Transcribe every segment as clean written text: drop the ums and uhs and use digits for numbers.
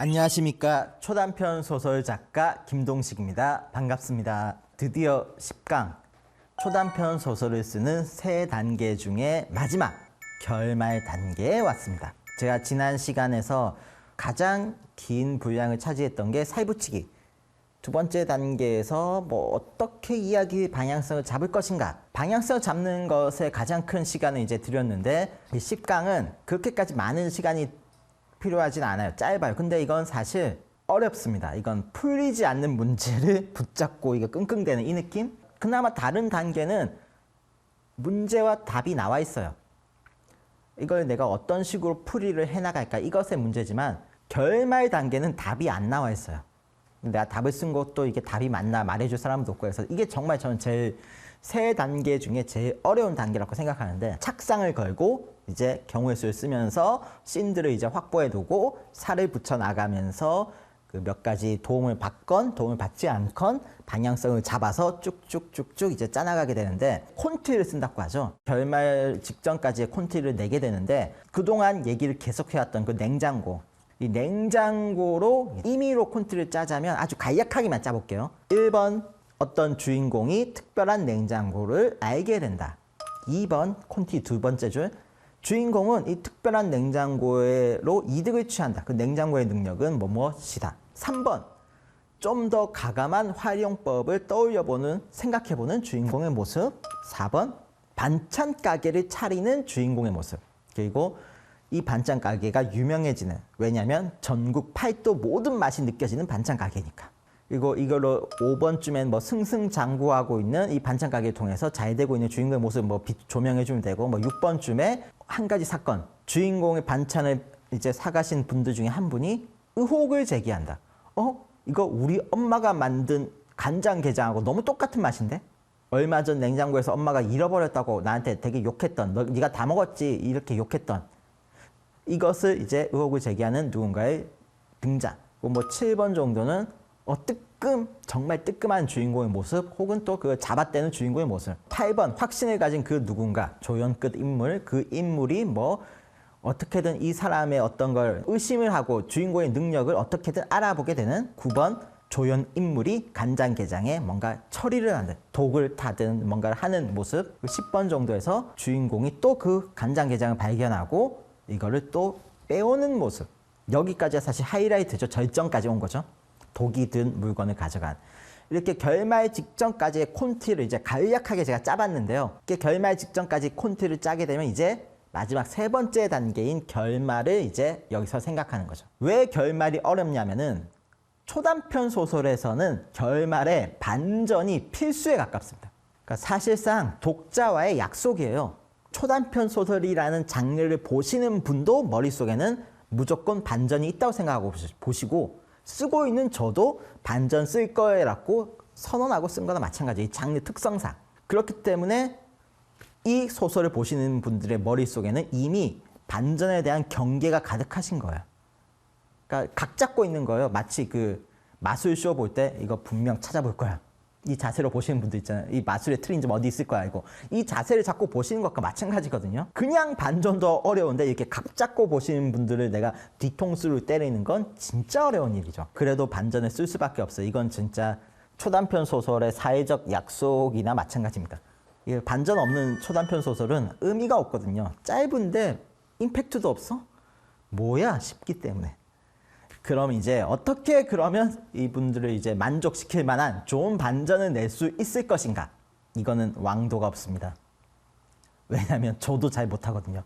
안녕하십니까. 초단편 소설 작가 김동식입니다. 반갑습니다. 드디어 10강 초단편 소설을 쓰는 세 단계 중에 마지막 결말 단계에 왔습니다. 제가 지난 시간에서 가장 긴 분량을 차지했던 게 살붙이기, 두 번째 단계에서 어떻게 이야기 방향성을 잡을 것인가, 방향성을 잡는 것에 가장 큰 시간을 이제 드렸는데, 이 10강은 그렇게까지 많은 시간이 필요하진 않아요. 짧아요. 근데 이건 사실 어렵습니다. 이건 풀리지 않는 문제를 붙잡고 이거 끙끙대는 이 느낌? 그나마 다른 단계는 문제와 답이 나와 있어요. 이걸 내가 어떤 식으로 풀이를 해나갈까, 이것의 문제지만 결말 단계는 답이 안 나와 있어요. 내가 답을 쓴 것도 이게 답이 맞나 말해줄 사람도 없고 해서 이게 정말 저는 제일 세 단계 중에 제일 어려운 단계라고 생각하는데, 착상을 걸고 이제 경우의 수를 쓰면서 씬들을 이제 확보해 두고 살을 붙여 나가면서 그 몇 가지 도움을 받건 도움을 받지 않건 방향성을 잡아서 쭉쭉쭉쭉 이제 짜나가게 되는데, 콘티를 쓴다고 하죠. 결말 직전까지의 콘티를 내게 되는데, 그동안 얘기를 계속해왔던 그 냉장고, 이 냉장고로 임의로 콘티를 짜자면 아주 간략하게만 짜볼게요. 1번, 어떤 주인공이 특별한 냉장고를 알게 된다. 2번, 콘티 두 번째 줄, 주인공은 이 특별한 냉장고로 이득을 취한다. 그 냉장고의 능력은 무엇이다. 3번, 좀 더 가감한 활용법을 떠올려보는, 생각해보는 주인공의 모습. 4번, 반찬 가게를 차리는 주인공의 모습. 그리고 이 반찬 가게가 유명해지는, 왜냐하면 전국 팔도 모든 맛이 느껴지는 반찬 가게니까. 그리고 이걸로 5번쯤엔 승승장구하고 있는 이 반찬 가게를 통해서 잘 되고 있는 주인공의 모습 조명해주면 되고, 6번쯤에 한 가지 사건, 주인공의 반찬을 이제 사가신 분들 중에 한 분이 의혹을 제기한다. 이거 우리 엄마가 만든 간장게장하고 너무 똑같은 맛인데? 얼마 전 냉장고에서 엄마가 잃어버렸다고 나한테 되게 욕했던, 네가 다 먹었지, 이렇게 욕했던, 이것을 이제 의혹을 제기하는 누군가의 등장. 7번 정도는 정말 뜨끔한 주인공의 모습, 혹은 또 그 잡아떼는 주인공의 모습. 8번, 확신을 가진 그 누군가, 조연 끝 인물, 그 인물이 어떻게든 이 사람의 어떤 걸 의심을 하고 주인공의 능력을 어떻게든 알아보게 되는. 9번, 조연 인물이 간장게장에 뭔가 처리를 하는, 독을 타든 뭔가를 하는 모습. 10번 정도에서 주인공이 또 그 간장게장을 발견하고 이거를 또 빼오는 모습. 여기까지가 사실 하이라이트죠. 절정까지 온 거죠. 독이 든 물건을 가져간. 이렇게 결말 직전까지의 콘티를 이제 간략하게 제가 짜봤는데요. 이렇게 결말 직전까지 콘티를 짜게 되면 이제 마지막 세 번째 단계인 결말을 이제 여기서 생각하는 거죠. 왜 결말이 어렵냐면은, 초단편 소설에서는 결말에 반전이 필수에 가깝습니다. 그러니까 사실상 독자와의 약속이에요. 초단편 소설이라는 장르를 보시는 분도 머릿속에는 무조건 반전이 있다고 생각하고 보시고, 쓰고 있는 저도 반전 쓸 거라고 선언하고 쓴 거나 마찬가지예요. 이 장르 특성상. 그렇기 때문에 이 소설을 보시는 분들의 머릿속에는 이미 반전에 대한 경계가 가득하신 거예요. 그러니까 각 잡고 있는 거예요. 마치 그 마술쇼 볼 때 이거 분명 찾아볼 거야, 이 자세로 보시는 분들 있잖아요. 이 마술의 틀린 점 어디 있을 거야, 이거. 이 자세를 잡고 보시는 것과 마찬가지거든요. 그냥 반전도 어려운데 이렇게 각 잡고 보시는 분들을 내가 뒤통수를 때리는 건 진짜 어려운 일이죠. 그래도 반전을 쓸 수밖에 없어요. 이건 진짜 초단편 소설의 사회적 약속이나 마찬가지입니다. 반전 없는 초단편 소설은 의미가 없거든요. 짧은데 임팩트도 없어? 뭐야 싶기 때문에. 그럼 이제 어떻게 그러면 이분들을 이제 만족시킬 만한 좋은 반전을 낼 수 있을 것인가? 이거는 왕도가 없습니다. 왜냐하면 저도 잘 못하거든요.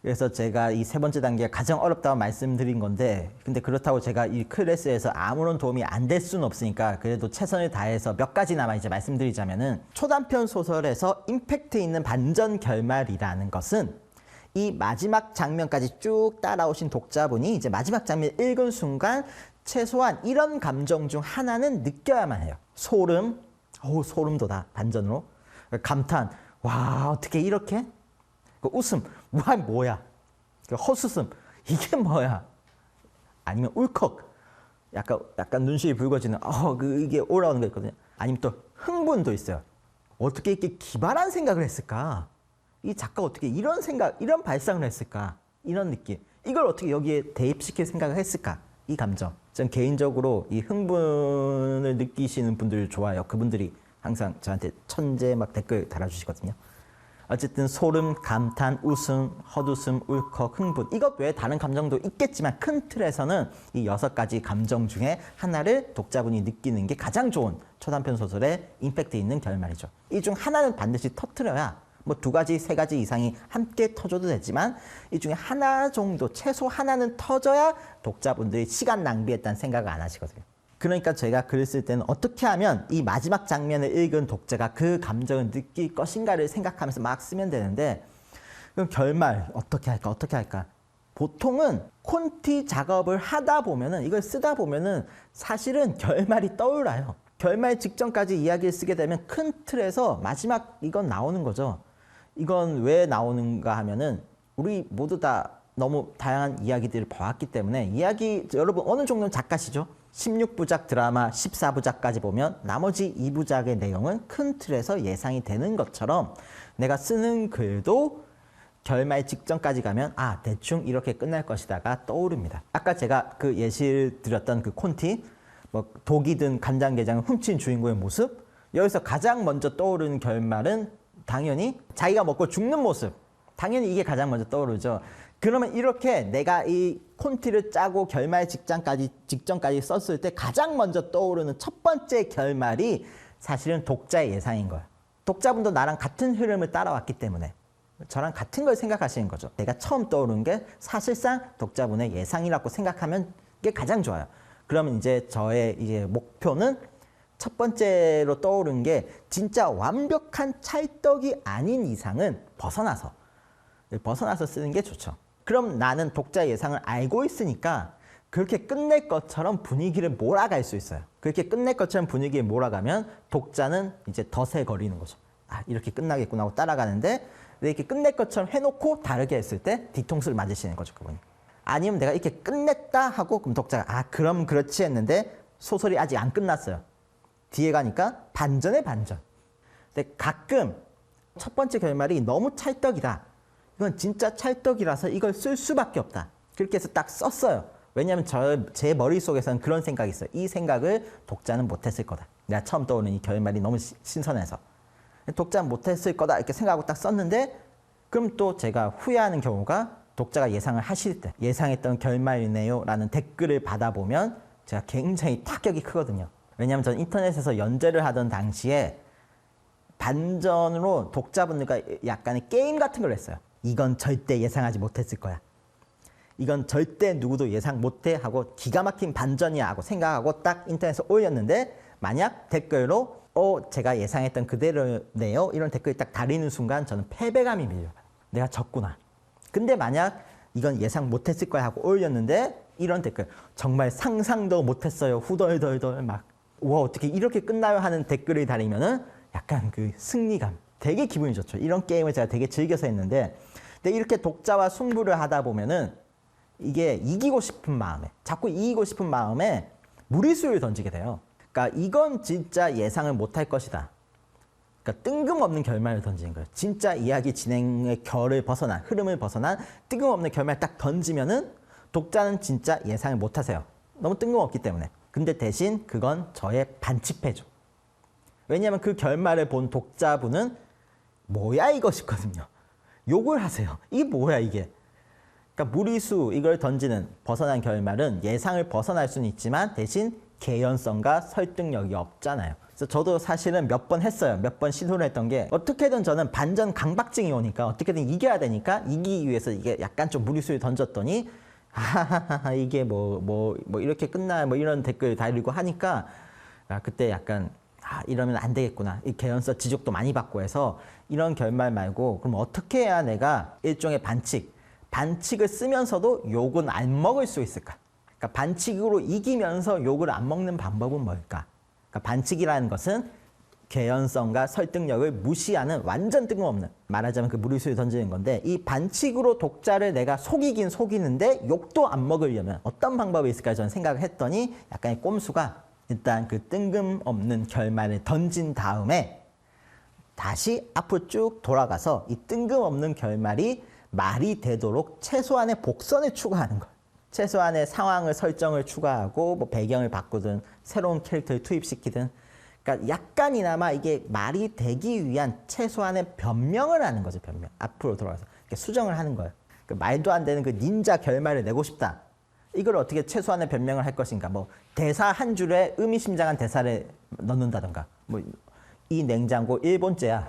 그래서 제가 이 세 번째 단계가 가장 어렵다고 말씀드린 건데, 근데 그렇다고 제가 이 클래스에서 아무런 도움이 안 될 수는 없으니까 그래도 최선을 다해서 몇 가지나마 이제 말씀드리자면은, 초단편 소설에서 임팩트 있는 반전 결말이라는 것은 이 마지막 장면까지 쭉 따라오신 독자분이 이제 마지막 장면 읽은 순간 최소한 이런 감정 중 하나는 느껴야만 해요. 소름, 소름 돋아, 반전으로. 감탄, 와, 어떻게 이렇게? 웃음, 와, 뭐야? 헛웃음, 이게 뭐야? 아니면 울컥, 약간 눈시이 붉어지는, 이게 올라오는 거 있거든요. 아니면 또 흥분도 있어요. 어떻게 이렇게 기발한 생각을 했을까? 이 작가 어떻게 이런 생각, 이런 발상을 했을까? 이런 느낌. 이걸 어떻게 여기에 대입시킬 생각을 했을까? 이 감정. 전 개인적으로 이 흥분을 느끼시는 분들 좋아요. 그분들이 항상 저한테 천재 막 댓글 달아주시거든요. 어쨌든 소름, 감탄, 웃음, 헛웃음, 울컥, 흥분. 이것 외에 다른 감정도 있겠지만 큰 틀에서는 이 6가지 감정 중에 하나를 독자분이 느끼는 게 가장 좋은 초단편 소설의 임팩트 있는 결말이죠. 이 중 하나는 반드시 터트려야 뭐 2가지, 3가지 이상이 함께 터져도 되지만 이 중에 하나 정도, 최소 하나는 터져야 독자분들이 시간 낭비했다는 생각을 안 하시거든요. 그러니까 제가 글을 쓸 때는 어떻게 하면 이 마지막 장면을 읽은 독자가 그 감정을 느낄 것인가를 생각하면서 막 쓰면 되는데 그럼 결말 어떻게 할까? 보통은 콘티 작업을 하다 보면은 이걸 쓰다 보면은 사실은 결말이 떠올라요. 결말 직전까지 이야기를 쓰게 되면 큰 틀에서 마지막 이건 나오는 거죠. 이건 왜 나오는가 하면은 우리 모두 다 너무 다양한 이야기들을 봐왔기 때문에 여러분 어느 정도는 작가시죠? 16부작 드라마 14부작까지 보면 나머지 2부작의 내용은 큰 틀에서 예상이 되는 것처럼 내가 쓰는 글도 결말 직전까지 가면 대충 이렇게 끝날 것이다가 떠오릅니다. 아까 제가 그 예시를 드렸던 그 콘티, 뭐 독이 든 간장게장을 훔친 주인공의 모습, 여기서 가장 먼저 떠오르는 결말은 당연히 자기가 먹고 죽는 모습. 당연히 이게 가장 먼저 떠오르죠. 그러면 이렇게 내가 이 콘티를 짜고 결말 직전까지 썼을 때 가장 먼저 떠오르는 첫 번째 결말이 사실은 독자의 예상인 거예요. 독자분도 나랑 같은 흐름을 따라왔기 때문에 저랑 같은 걸 생각하시는 거죠. 내가 처음 떠오른 게 사실상 독자분의 예상이라고 생각하면 게 가장 좋아요. 그러면 이제 저의 이제 목표는 첫 번째로 떠오른 게 진짜 완벽한 찰떡이 아닌 이상은 벗어나서 쓰는 게 좋죠. 그럼 나는 독자의 예상을 알고 있으니까 그렇게 끝낼 것처럼 분위기를 몰아갈 수 있어요. 그렇게 끝낼 것처럼 분위기에 몰아가면 독자는 이제 덫에 걸리는 거죠. 이렇게 끝나겠구나 하고 따라가는데 이렇게 끝낼 것처럼 해놓고 다르게 했을 때 뒤통수를 맞으시는 거죠, 그분이. 아니면 내가 이렇게 끝냈다 하고 그럼 독자가 그럼 그렇지 했는데 소설이 아직 안 끝났어요. 뒤에 가니까 반전의 반전. 근데 가끔 첫 번째 결말이 너무 찰떡이다. 이건 진짜 찰떡이라서 이걸 쓸 수밖에 없다. 그렇게 해서 딱 썼어요. 왜냐하면 제 머릿속에서는 그런 생각이 있어요. 이 생각을 독자는 못했을 거다. 내가 처음 떠오르는 이 결말이 너무 신선해서. 독자는 못했을 거다 이렇게 생각하고 딱 썼는데 그럼 또 제가 후회하는 경우가 독자가 예상을 하실 때 예상했던 결말이네요 라는 댓글을 받아보면 제가 굉장히 타격이 크거든요. 왜냐하면 저는 인터넷에서 연재를 하던 당시에 반전으로 독자분들과 약간의 게임 같은 걸 했어요. 이건 절대 예상하지 못했을 거야. 이건 절대 누구도 예상 못해 하고 기가 막힌 반전이야 하고 생각하고 딱 인터넷에 올렸는데 만약 댓글로 제가 예상했던 그대로네요 이런 댓글이 딱 달리는 순간 저는 패배감이 밀려요. 내가 졌구나. 근데 만약 이건 예상 못했을 거야 하고 올렸는데 이런 댓글 정말 상상도 못했어요 후덜덜덜 막 와 어떻게 이렇게 끝나요 하는 댓글이 달리면은 약간 그 승리감 되게 기분이 좋죠. 이런 게임을 제가 되게 즐겨서 했는데 근데 이렇게 독자와 승부를 하다 보면은 이게 이기고 싶은 마음에 자꾸 이기고 싶은 마음에 무리수를 던지게 돼요. 그러니까 이건 진짜 예상을 못할 것이다. 그러니까 뜬금없는 결말을 던지는 거예요. 진짜 이야기 진행의 결을 벗어난 흐름을 벗어난 뜬금없는 결말 딱 던지면은 독자는 진짜 예상을 못하세요. 너무 뜬금없기 때문에. 근데 대신 그건 저의 반칙패죠. 왜냐하면 그 결말을 본 독자분은 뭐야 이거 싶거든요. 욕을 하세요. 이게 뭐야 이게. 그러니까 무리수 이걸 던지는 벗어난 결말은 예상을 벗어날 수는 있지만 대신 개연성과 설득력이 없잖아요. 그래서 저도 사실은 몇 번 했어요. 몇 번 시도를 했던 게 어떻게든 저는 반전 강박증이 오니까 어떻게든 이겨야 되니까 이기기 위해서 이게 약간 좀 무리수를 던졌더니 이게 뭐 이렇게 끝나 뭐 이런 댓글 달리고 하니까 그때 약간 이러면 안 되겠구나. 이 개연성 지적도 많이 받고 해서 이런 결말 말고 그럼 어떻게 해야 내가 일종의 반칙을 쓰면서도 욕은 안 먹을 수 있을까? 그러니까 반칙으로 이기면서 욕을 안 먹는 방법은 뭘까? 그러니까 반칙이라는 것은 개연성과 설득력을 무시하는 완전 뜬금없는 말하자면 그 무리수를 던지는 건데 이 반칙으로 독자를 내가 속이긴 속이는데 욕도 안 먹으려면 어떤 방법이 있을까 저는 생각을 했더니 약간의 꼼수가 일단 그 뜬금없는 결말을 던진 다음에 다시 앞으로 쭉 돌아가서 이 뜬금없는 결말이 말이 되도록 최소한의 복선을 추가하는 거예요. 최소한의 상황을 설정을 추가하고 뭐 배경을 바꾸든 새로운 캐릭터를 투입시키든 그러니까 약간이나마 이게 말이 되기 위한 최소한의 변명을 하는 거죠. 변명. 앞으로 돌아가서 수정을 하는 거예요. 그 말도 안 되는 그 닌자 결말을 내고 싶다. 이걸 어떻게 최소한의 변명을 할 것인가. 뭐 대사 한 줄에 의미심장한 대사를 넣는다던가. 뭐 이 냉장고 일본제야.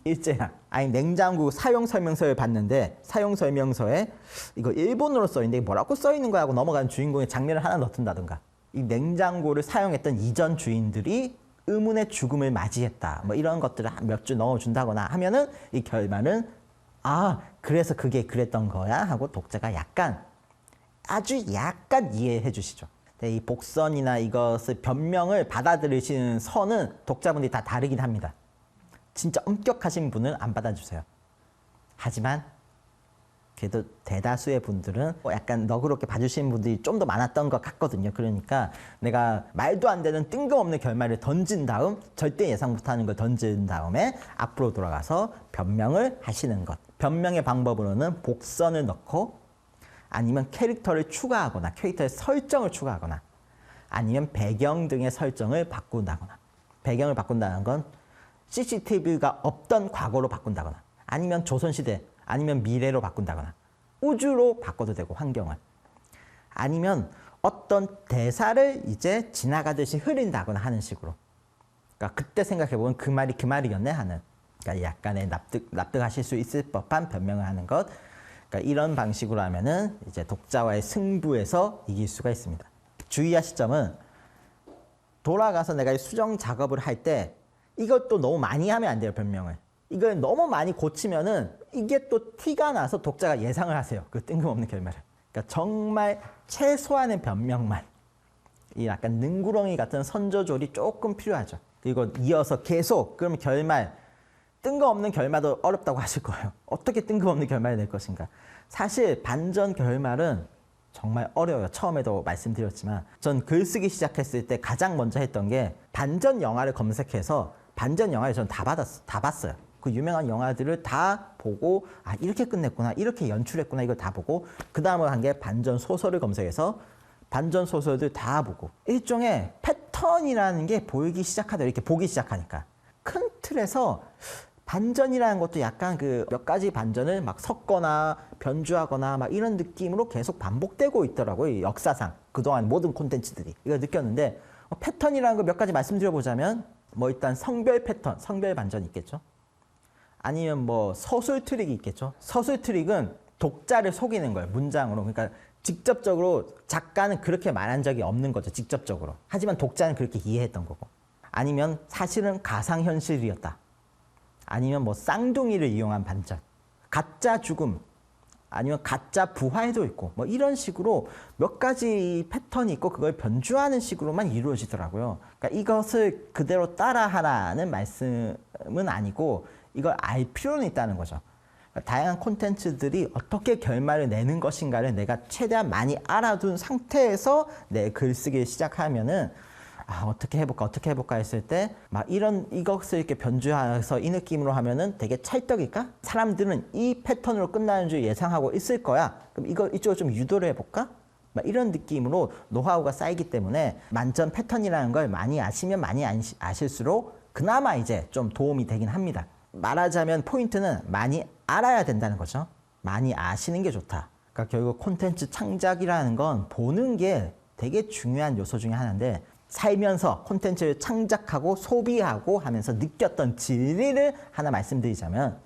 일제야. 아니 냉장고 사용 설명서를 봤는데 사용 설명서에 이거 일본어로 써 있는데 뭐라고 써 있는 거야 하고 넘어가는 주인공의 장면을 하나 넣든다던가. 이 냉장고를 사용했던 이전 주인들이 의문의 죽음을 맞이했다. 뭐 이런 것들을 몇 줄 넣어준다거나 하면은 이 결말은 아 그래서 그게 그랬던 거야 하고 독자가 약간 아주 약간 이해해 주시죠. 이 복선이나 이것을 변명을 받아들이시는 선은 독자분들이 다 다르긴 합니다. 진짜 엄격하신 분은 안 받아주세요. 하지만 그래도 대다수의 분들은 약간 너그럽게 봐주시는 분들이 좀 더 많았던 것 같거든요. 그러니까 내가 말도 안 되는 뜬금없는 결말을 던진 다음 절대 예상 못하는 걸 던진 다음에 앞으로 돌아가서 변명을 하시는 것. 변명의 방법으로는 복선을 넣고 아니면 캐릭터를 추가하거나 캐릭터의 설정을 추가하거나 아니면 배경 등의 설정을 바꾼다거나 배경을 바꾼다는 건 CCTV가 없던 과거로 바꾼다거나 아니면 조선시대 아니면 미래로 바꾼다거나 우주로 바꿔도 되고 환경을 아니면 어떤 대사를 이제 지나가듯이 흐린다거나 하는 식으로 그러니까 그때 생각해보면 그 말이 그 말이었네 하는 그러니까 약간의 납득하실 수 있을 법한 변명을 하는 것 그러니까 이런 방식으로 하면은 이제 독자와의 승부에서 이길 수가 있습니다. 주의하실 점은 돌아가서 내가 수정 작업을 할 때 이것도 너무 많이 하면 안 돼요. 변명을. 이걸 너무 많이 고치면은 이게 또 티가 나서 독자가 예상을 하세요. 그 뜬금없는 결말을. 그러니까 정말 최소한의 변명만. 이 약간 능구렁이 같은 선조절이 조금 필요하죠. 그리고 이어서 계속 그러면 결말 뜬금없는 결말도 어렵다고 하실 거예요. 어떻게 뜬금없는 결말을 낼 것인가. 사실 반전 결말은 정말 어려워요. 처음에도 말씀드렸지만 전 글쓰기 시작했을 때 가장 먼저 했던 게 반전 영화를 검색해서 반전 영화를 전 다 봤어요. 그 유명한 영화들을 다 보고 아 이렇게 끝냈구나 이렇게 연출했구나 이걸 다 보고 그 다음으로 한 게 반전 소설을 검색해서 반전 소설들 다 보고 일종의 패턴이라는 게 보이기 시작하다 이렇게 보기 시작하니까 큰 틀에서 반전이라는 것도 약간 그 몇 가지 반전을 막 섞거나 변주하거나 막 이런 느낌으로 계속 반복되고 있더라고요. 이 역사상 그동안 모든 콘텐츠들이 이걸 느꼈는데 패턴이라는 거 몇 가지 말씀드려보자면 뭐 일단 성별 패턴, 성별 반전이 있겠죠. 아니면 뭐 서술 트릭이 있겠죠. 서술 트릭은 독자를 속이는 거예요. 문장으로. 그러니까 직접적으로 작가는 그렇게 말한 적이 없는 거죠. 직접적으로. 하지만 독자는 그렇게 이해했던 거고. 아니면 사실은 가상현실이었다. 아니면 뭐 쌍둥이를 이용한 반전. 가짜 죽음. 아니면 가짜 부활도 있고 뭐 이런 식으로 몇 가지 패턴이 있고 그걸 변주하는 식으로만 이루어지더라고요. 그러니까 이것을 그대로 따라하라는 말씀은 아니고 이걸 알 필요는 있다는 거죠. 그러니까 다양한 콘텐츠들이 어떻게 결말을 내는 것인가를 내가 최대한 많이 알아둔 상태에서 내 글쓰기를 시작하면은 아, 어떻게 해볼까 했을 때 막 이것을 이렇게 변주해서 이 느낌으로 하면은 되게 찰떡일까? 사람들은 이 패턴으로 끝나는 줄 예상하고 있을 거야. 그럼 이쪽으로 좀 유도를 해볼까? 막 이런 느낌으로 노하우가 쌓이기 때문에 만점 패턴이라는 걸 많이 아시면 많이 아실수록 그나마 이제 좀 도움이 되긴 합니다. 말하자면 포인트는 많이 알아야 된다는 거죠. 많이 아시는 게 좋다. 그러니까 결국 콘텐츠 창작이라는 건 보는 게 되게 중요한 요소 중에 하나인데 살면서 콘텐츠를 창작하고 소비하고 하면서 느꼈던 진리를 하나 말씀드리자면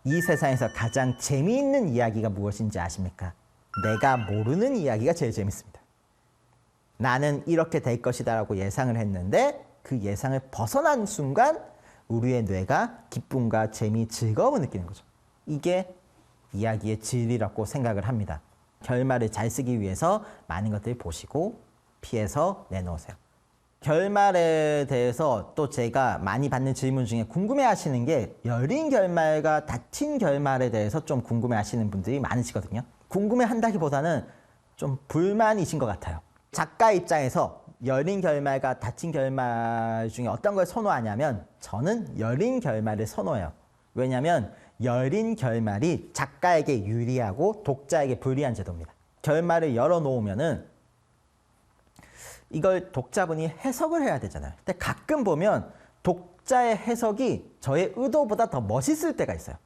이 세상에서 가장 재미있는 이야기가 무엇인지 아십니까? 내가 모르는 이야기가 제일 재밌습니다. 나는 이렇게 될 것이다 라고 예상을 했는데 그 예상을 벗어난 순간 우리의 뇌가 기쁨과 재미, 즐거움을 느끼는 거죠. 이게 이야기의 진리라고 생각을 합니다. 결말을 잘 쓰기 위해서 많은 것들을 보시고 피해서 내놓으세요. 결말에 대해서 또 제가 많이 받는 질문 중에 궁금해 하시는 게 열린 결말과 닫힌 결말에 대해서 좀 궁금해 하시는 분들이 많으시거든요. 궁금해 한다기보다는 좀 불만이신 것 같아요. 작가 입장에서 열린 결말과 닫힌 결말 중에 어떤 걸 선호하냐면 저는 열린 결말을 선호해요. 왜냐하면 열린 결말이 작가에게 유리하고 독자에게 불리한 제도입니다. 결말을 열어놓으면은 이걸 독자분이 해석을 해야 되잖아요. 근데 가끔 보면 독자의 해석이 저의 의도보다 더 멋있을 때가 있어요.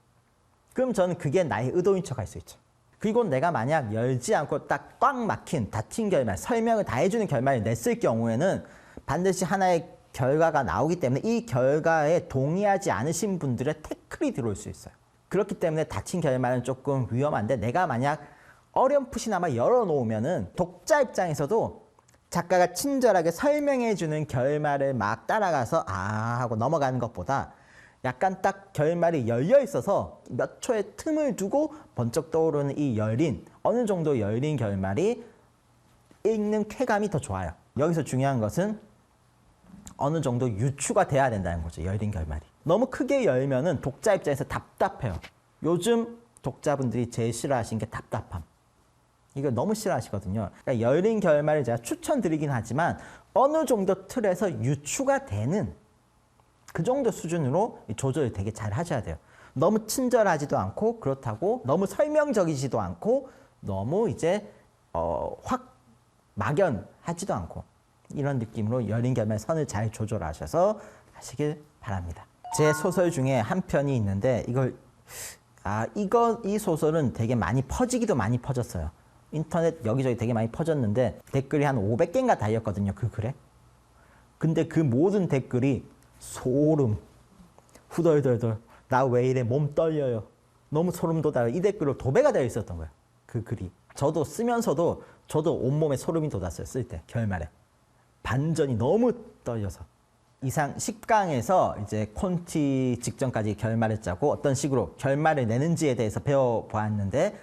그럼 저는 그게 나의 의도인 척 할 수 있죠. 그리고 내가 만약 열지 않고 딱 꽉 막힌 닫힌 결말, 설명을 다 해주는 결말을 냈을 경우에는 반드시 하나의 결과가 나오기 때문에 이 결과에 동의하지 않으신 분들의 태클이 들어올 수 있어요. 그렇기 때문에 닫힌 결말은 조금 위험한데 내가 만약 어렴풋이나마 열어놓으면은 독자 입장에서도 작가가 친절하게 설명해주는 결말을 막 따라가서 아 하고 넘어가는 것보다 약간 딱 결말이 열려 있어서 몇 초의 틈을 두고 번쩍 떠오르는 이 열린 어느 정도 열린 결말이 읽는 쾌감이 더 좋아요. 여기서 중요한 것은 어느 정도 유추가 돼야 된다는 거죠. 열린 결말이. 너무 크게 열면은 독자 입장에서 답답해요. 요즘 독자분들이 제일 싫어하시는 게 답답함. 이걸 너무 싫어하시거든요. 그러니까 열린 결말을 제가 추천드리긴 하지만 어느 정도 틀에서 유추가 되는 그 정도 수준으로 조절을 되게 잘 하셔야 돼요. 너무 친절하지도 않고 그렇다고 너무 설명적이지도 않고 너무 이제 확 막연하지도 않고 이런 느낌으로 열린 결말 선을 잘 조절하셔서 하시길 바랍니다. 제 소설 중에 한 편이 있는데 이 소설은 되게 많이 퍼지기도 많이 퍼졌어요. 인터넷 여기저기 되게 많이 퍼졌는데 댓글이 한 500개인가 달렸거든요. 그 글에. 근데 그 모든 댓글이 소름, 후덜덜덜, 나 왜 이래, 몸 떨려요, 너무 소름 돋아요. 이 댓글로 도배가 되어 있었던 거예요. 그 글이. 저도 쓰면서도 저도 온몸에 소름이 돋았어요. 쓸 때 결말에. 반전이 너무 떨려서. 이상 10강에서 이제 콘티 직전까지 결말을 짜고 어떤 식으로 결말을 내는지에 대해서 배워보았는데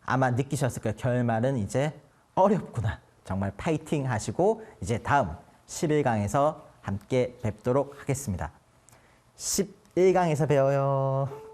아마 느끼셨을 거예요. 결말은 이제 어렵구나. 정말 파이팅 하시고 이제 다음 11강에서 함께 뵙도록 하겠습니다. 11강에서 배워요.